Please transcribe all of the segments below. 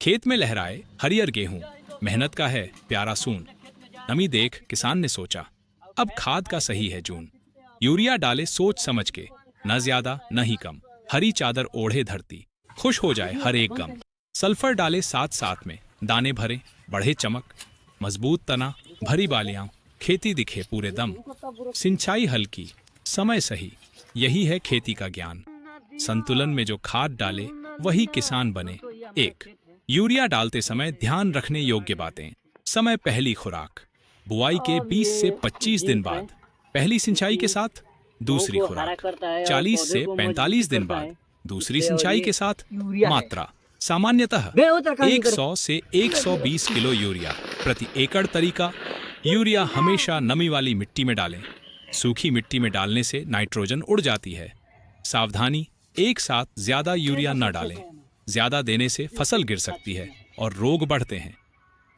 खेत में लहराए हरियर गेहूं, मेहनत का है प्यारा सून। नमी देख किसान ने सोचा, अब खाद का सही है जून। यूरिया डाले सोच समझ के, न ज्यादा न ही कम। हरी चादर ओढ़े धरती, खुश हो जाए हर एक गम। सल्फर डाले साथ साथ में, दाने भरे बढ़े चमक। मजबूत तना भरी बालियां, खेती दिखे पूरे दम। सिंचाई हल्की समय सही, यही है खेती का ज्ञान। संतुलन में जो खाद डाले वही किसान बने। एक, यूरिया डालते समय ध्यान रखने योग्य बातें। समय पहली खुराक, बुआई के 20 से 25 दिन बाद पहली सिंचाई के साथ दूसरी खुराक। 40 से 45 दिन बाद दूसरी सिंचाई के साथ। मात्रा सामान्यतः 100 से 120 किलो यूरिया प्रति एकड़। तरीका, यूरिया हमेशा नमी वाली मिट्टी में डालें। सूखी मिट्टी में डालने से नाइट्रोजन उड़ जाती है। सावधानी, एक साथ ज्यादा यूरिया न डालें, ज्यादा देने से फसल गिर सकती है और रोग बढ़ते हैं।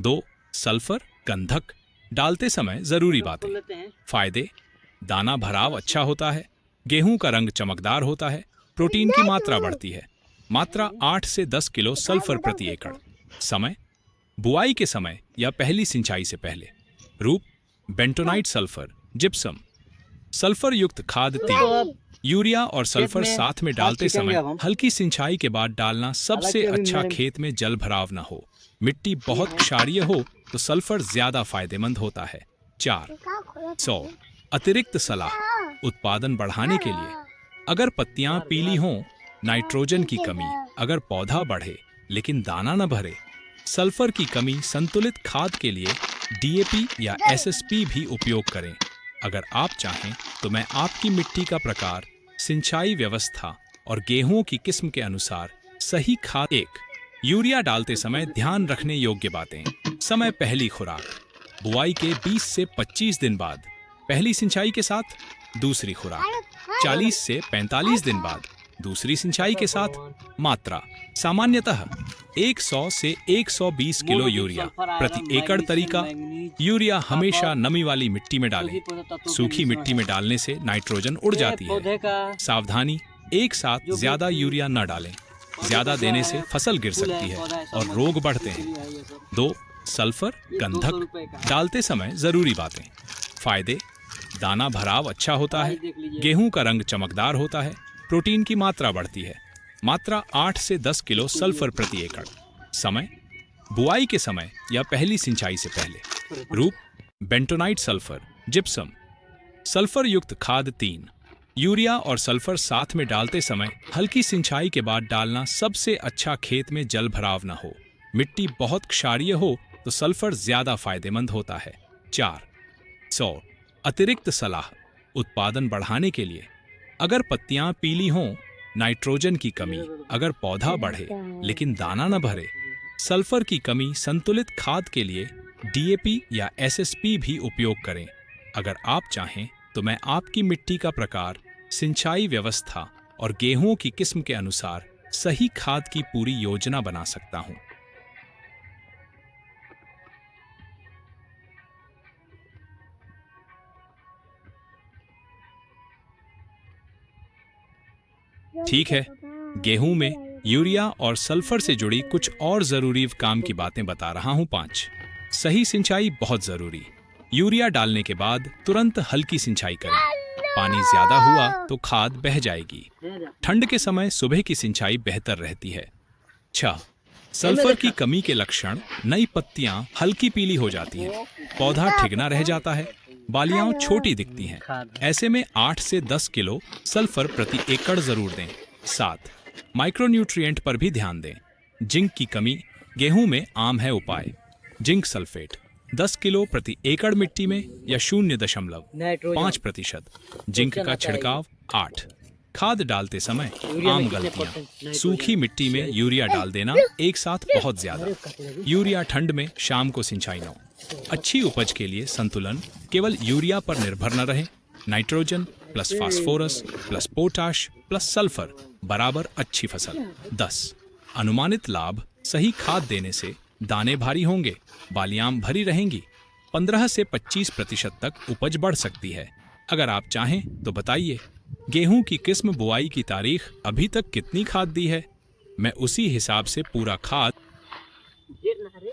2, सल्फर गंधक डालते समय जरूरी बातें। फायदे, दाना भराव अच्छा होता है, गेहूं का रंग चमकदार होता है, प्रोटीन की मात्रा बढ़ती है। मात्रा 8 से 10 किलो सल्फर प्रति एकड़। समय, बुआई के समय या पहली सिंचाई से पहले। रूप, बेंटोनाइट सल्फर, जिप्सम। सल्फर युक्त खाद 3, यूरिया और सल्फर साथ में डालते समय हल्की सिंचाई के बाद डालना सबसे अच्छा। खेत में जल भराव न हो, मिट्टी बहुत क्षारीय हो तो सल्फर ज्यादा फायदेमंद होता है। 4, 100 अतिरिक्त सलाह उत्पादन बढ़ाने के लिए। अगर पत्तियां पीली हों, नाइट्रोजन की कमी, अगर पौधा बढ़े लेकिन दाना न भरे, सल्फर की कमी, संतुलित खाद के लिए डीएपी या एसएसपी भी उपयोग करें। अगर आप चाहें तो मैं आपकी मिट्टी का प्रकार, सिंचाई व्यवस्था और गेहूं की किस्म के अनुसार सही खाद। 1, यूरिया डालते समय ध्यान रखने योग्य बातें। समय पहली खुराक, बुआई के 20 से 25 दिन बाद पहली सिंचाई के साथ दूसरी खुराक। 40 से 45 दिन बाद दूसरी सिंचाई के साथ। मात्रा सामान्यतः 100 से 120 किलो यूरिया प्रति एकड़। तरीका, यूरिया हमेशा नमी वाली मिट्टी में डालें। सूखी मिट्टी में डालने से नाइट्रोजन उड़ जाती है। सावधानी, एक साथ ज्यादा यूरिया न डालें, ज्यादा देने से फसल गिर सकती है और रोग बढ़ते हैं। 2, सल्फर गंधक डालते समय जरूरी बातें। फायदे, दाना भराव अच्छा होता है, गेहूं का रंग चमकदार होता है, प्रोटीन की मात्रा बढ़ती है। मात्रा 8 से 10 किलो सल्फर प्रति एकड़। समय, बुआई के समय या पहली सिंचाई से पहले। रूप, बेंटोनाइट सल्फर, जिप्सम। सल्फर युक्त खाद 3, यूरिया और सल्फर साथ में डालते समय हल्की सिंचाई के बाद डालना सबसे अच्छा। खेत में जल भराव न हो, मिट्टी बहुत क्षारीय हो तो सल्फर ज्यादा फायदेमंद होता है। 4, 100 अतिरिक्त सलाह उत्पादन बढ़ाने के लिए। अगर पत्तियां पीली हों, नाइट्रोजन की कमी, अगर पौधा बढ़े लेकिन दाना न भरे, सल्फर की कमी, संतुलित खाद के लिए डीएपी या एसएसपी भी उपयोग करें। अगर आप चाहें तो मैं आपकी मिट्टी का प्रकार, सिंचाई व्यवस्था और गेहूं की किस्म के अनुसार सही खाद की पूरी योजना बना सकता हूं। ठीक है, गेहूं में यूरिया और सल्फर से जुड़ी कुछ और जरूरी काम की बातें बता रहा हूं। 5, सही सिंचाई बहुत जरूरी। यूरिया डालने के बाद तुरंत हल्की सिंचाई करें। पानी ज्यादा हुआ तो खाद बह जाएगी। ठंड के समय सुबह की सिंचाई बेहतर रहती है। 6, सल्फर की कमी के लक्षण, नई पत्तियां हल्की पीली हो जाती हैं, पौधा ठिगना रह जाता है, बालियां छोटी दिखती हैं। ऐसे में 8 से 10 किलो सल्फर प्रति एकड़ जरूर दें। 7, माइक्रोन्यूट्रिएंट पर भी ध्यान दें। जिंक की कमी, गेहूं में आम है उपाय। जिंक सल्फेट 10 किलो प्रति एकड़ मिट्टी में या 0.5%। जिंक का छिड़काव। 8, खाद डालते समय आम गलतियां। सूखी मिट्टी में यूरिया डाल देना एक साथ बहुत ज्यादा। यूरिया ठंड में शाम को सिंचाई न। अच्छी उपज के लिए संतुलन, केवल यूरिया पर निर्भर न रहें। Nitrogen plus phosphorus plus potash plus sulphur बराबर अच्छी फसल। 10, अनुमानित लाभ, सही खाद देने से दाने भारी होंगे, बालियां भरी रहेंगी, 15 से 25% तक उपज बढ़ सकती है। अगर आप चाहें तो बताइए, गेहूं की किस्म, बुआई की तारीख, अभी तक कितनी खाद दी है? मैं उसी हिसाब से पूरा खाद गिरणारे